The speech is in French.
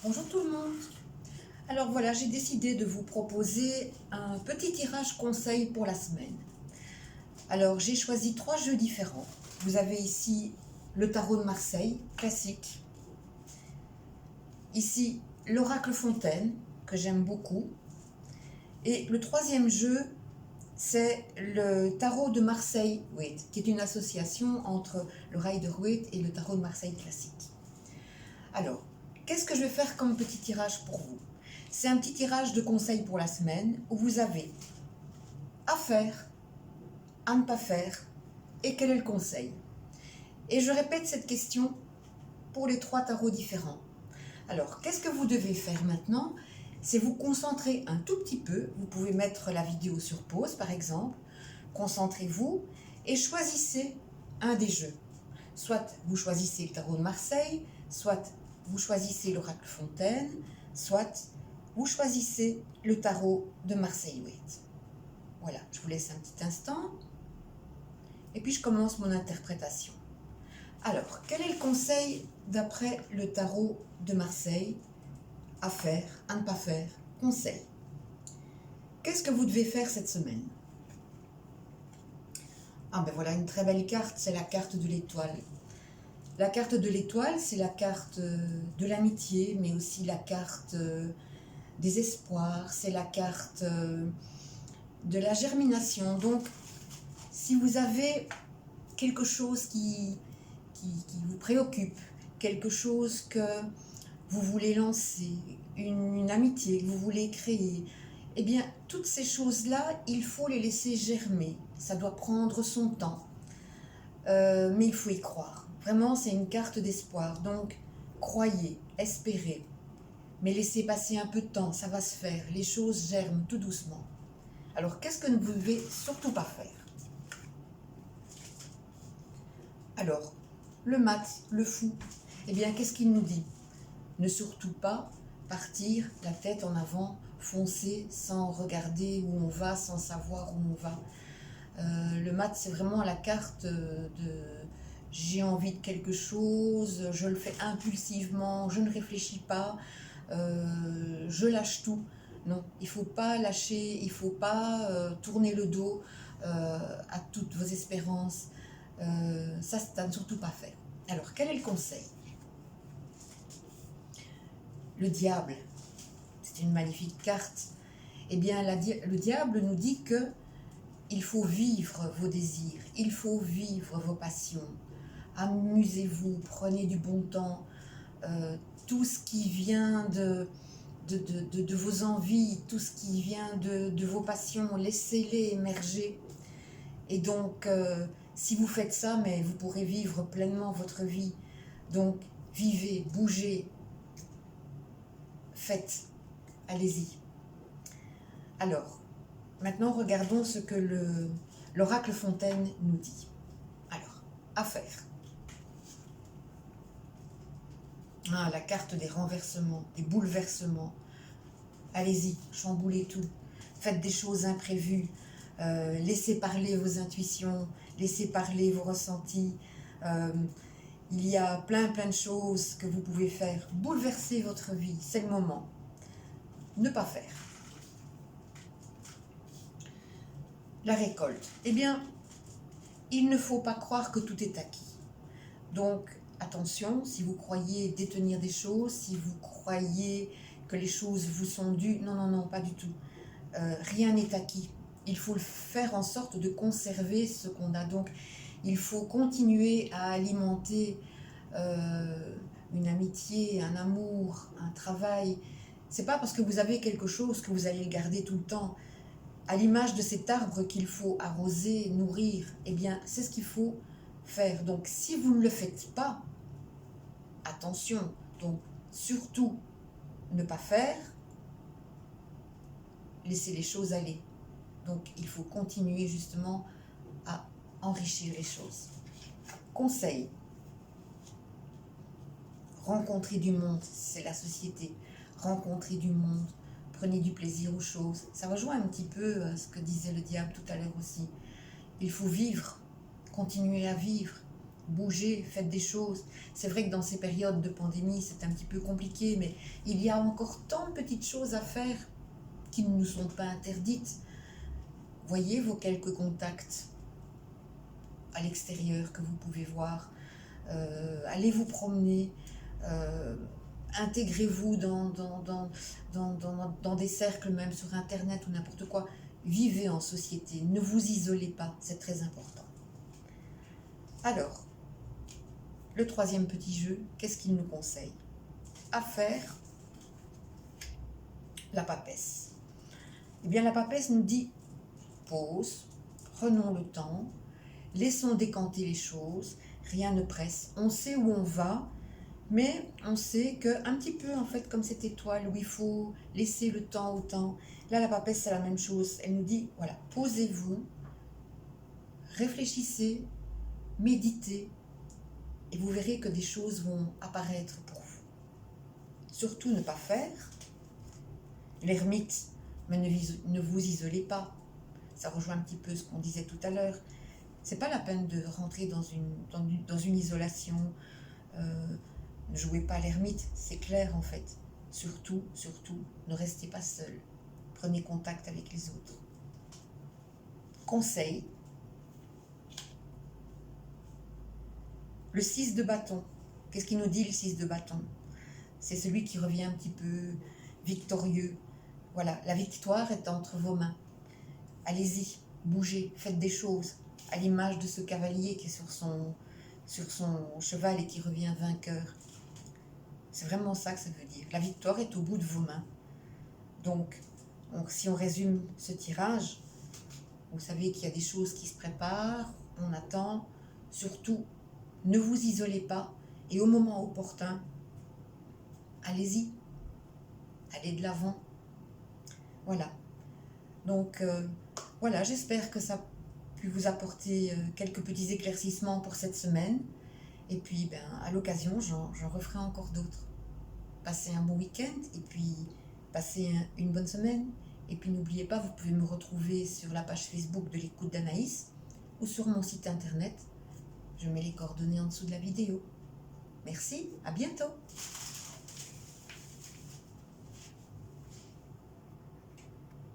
Bonjour tout le monde. Alors voilà, j'ai décidé de vous proposer un petit tirage conseil pour la semaine. Alors j'ai choisi 3 jeux différents. Vous avez ici le tarot de Marseille, classique. Ici l'oracle Fontaine, que j'aime beaucoup. Et le 3e jeu, c'est le tarot de Marseille Waite, qui est une association entre le Rider-Waite et le tarot de Marseille classique. Alors, qu'est-ce que je vais faire comme petit tirage pour vous? C'est un petit tirage de conseils pour la semaine où vous avez à faire, à ne pas faire et quel est le conseil. Et je répète cette question pour les 3 tarots différents. Alors, qu'est-ce que vous devez faire maintenant? C'est vous concentrer un tout petit peu. Vous pouvez mettre la vidéo sur pause par exemple. Concentrez-vous et choisissez un des jeux. Soit vous choisissez le tarot de Marseille, soit vous choisissez l'oracle Fontaine, soit vous choisissez le tarot de Marseille Waite. Voilà, je vous laisse un petit instant et puis je commence mon interprétation. Alors, quel est le conseil d'après le tarot de Marseille? À faire, à ne pas faire, conseil. Qu'est-ce que vous devez faire cette semaine? Ah ben voilà, une très belle carte, c'est la carte de l'étoile. La carte de l'étoile, c'est la carte de l'amitié, mais aussi la carte des espoirs, c'est la carte de la germination. Donc, si vous avez quelque chose qui vous préoccupe, quelque chose que vous voulez lancer, une amitié que vous voulez créer, eh bien, toutes ces choses-là, il faut les laisser germer. Ça doit prendre son temps, mais il faut y croire. Vraiment, c'est une carte d'espoir. Donc, croyez, espérez, mais laissez passer un peu de temps, ça va se faire. Les choses germent tout doucement. Alors, qu'est-ce que vous ne devez surtout pas faire? Alors, le mat, le fou, eh bien, qu'est-ce qu'il nous dit? Ne surtout pas partir la tête en avant, foncer sans regarder où on va, sans savoir où on va. Le mat, c'est vraiment la carte de j'ai envie de quelque chose, je le fais impulsivement, je ne réfléchis pas, je lâche tout. Non, il ne faut pas lâcher, il ne faut pas tourner le dos à toutes vos espérances. Ça, c'est à ne surtout pas faire. Alors, quel est le conseil? Le diable, c'est une magnifique carte. Eh bien, le diable nous dit que il faut vivre vos désirs, il faut vivre vos passions. Amusez-vous, prenez du bon temps. Tout ce qui vient de vos envies, tout ce qui vient de vos passions, laissez-les émerger. Et donc, si vous faites ça, mais vous pourrez vivre pleinement votre vie. Donc, vivez, bougez, faites, allez-y. Alors, maintenant, regardons ce que l'oracle Fontaine nous dit. Alors, à faire. Ah, la carte des renversements, des bouleversements. Allez-y, chamboulez tout. Faites des choses imprévues. Laissez parler vos intuitions, laissez parler vos ressentis. Il y a plein de choses que vous pouvez faire. Bouleverser votre vie, c'est le moment. Ne pas faire. La récolte. Eh bien, il ne faut pas croire que tout est acquis. Donc, attention, si vous croyez détenir des choses, si vous croyez que les choses vous sont dues, non, non, non, pas du tout. Rien n'est acquis. Il faut faire en sorte de conserver ce qu'on a. Donc, il faut continuer à alimenter une amitié, un amour, un travail. C'est pas parce que vous avez quelque chose que vous allez le garder tout le temps. À l'image de cet arbre qu'il faut arroser, nourrir, eh bien, c'est ce qu'il faut faire. Donc, si vous ne le faites pas, attention, donc surtout ne pas faire, laisser les choses aller. Donc, il faut continuer justement à enrichir les choses. Conseil. Rencontrer du monde, c'est la société. Rencontrer du monde, prenez du plaisir aux choses. Ça rejoint un petit peu ce que disait le diable tout à l'heure aussi. Il faut vivre, continuer à vivre. bougez, faites des choses. C'est vrai que dans ces périodes de pandémie, c'est un petit peu compliqué, mais il y a encore tant de petites choses à faire qui ne nous sont pas interdites. Voyez vos quelques contacts à l'extérieur que vous pouvez voir. Allez vous promener. Intégrez-vous dans des cercles, même sur Internet ou n'importe quoi. Vivez en société, ne vous isolez pas, c'est très important. Alors, le troisième petit jeu, qu'est-ce qu'il nous conseille? À faire la papesse. Eh bien, la papesse nous dit pause, prenons le temps, laissons décanter les choses, rien ne presse, on sait où on va, mais on sait qu'un petit peu, en fait, comme cette étoile où il faut laisser le temps au temps, là, la papesse, c'est la même chose. Elle nous dit, voilà, posez-vous, réfléchissez, méditez, et vous verrez que des choses vont apparaître pour vous. Surtout ne pas faire. L'ermite, mais ne vous isolez pas. Ça rejoint un petit peu ce qu'on disait tout à l'heure. C'est pas la peine de rentrer dans une isolation. Ne jouez pas à l'ermite, c'est clair en fait. Surtout, ne restez pas seul. Prenez contact avec les autres. Conseil. Le 6 de bâton. Qu'est-ce qu'il nous dit le 6 de bâton? C'est celui qui revient un petit peu victorieux. Voilà, la victoire est entre vos mains. Allez-y, bougez, faites des choses. À l'image de ce cavalier qui est sur son cheval et qui revient vainqueur. C'est vraiment ça que ça veut dire. La victoire est au bout de vos mains. Donc si on résume ce tirage, vous savez qu'il y a des choses qui se préparent, on attend. Surtout, ne vous isolez pas et au moment opportun, allez-y, allez de l'avant. Voilà. Donc, voilà, j'espère que ça a pu vous apporter quelques petits éclaircissements pour cette semaine. Et puis, à l'occasion, j'en referai encore d'autres. Passez un bon week-end et puis passez une bonne semaine. Et puis, n'oubliez pas, vous pouvez me retrouver sur la page Facebook de l'écoute d'Anaïs ou sur mon site internet. Je mets les coordonnées en dessous de la vidéo. Merci, à bientôt.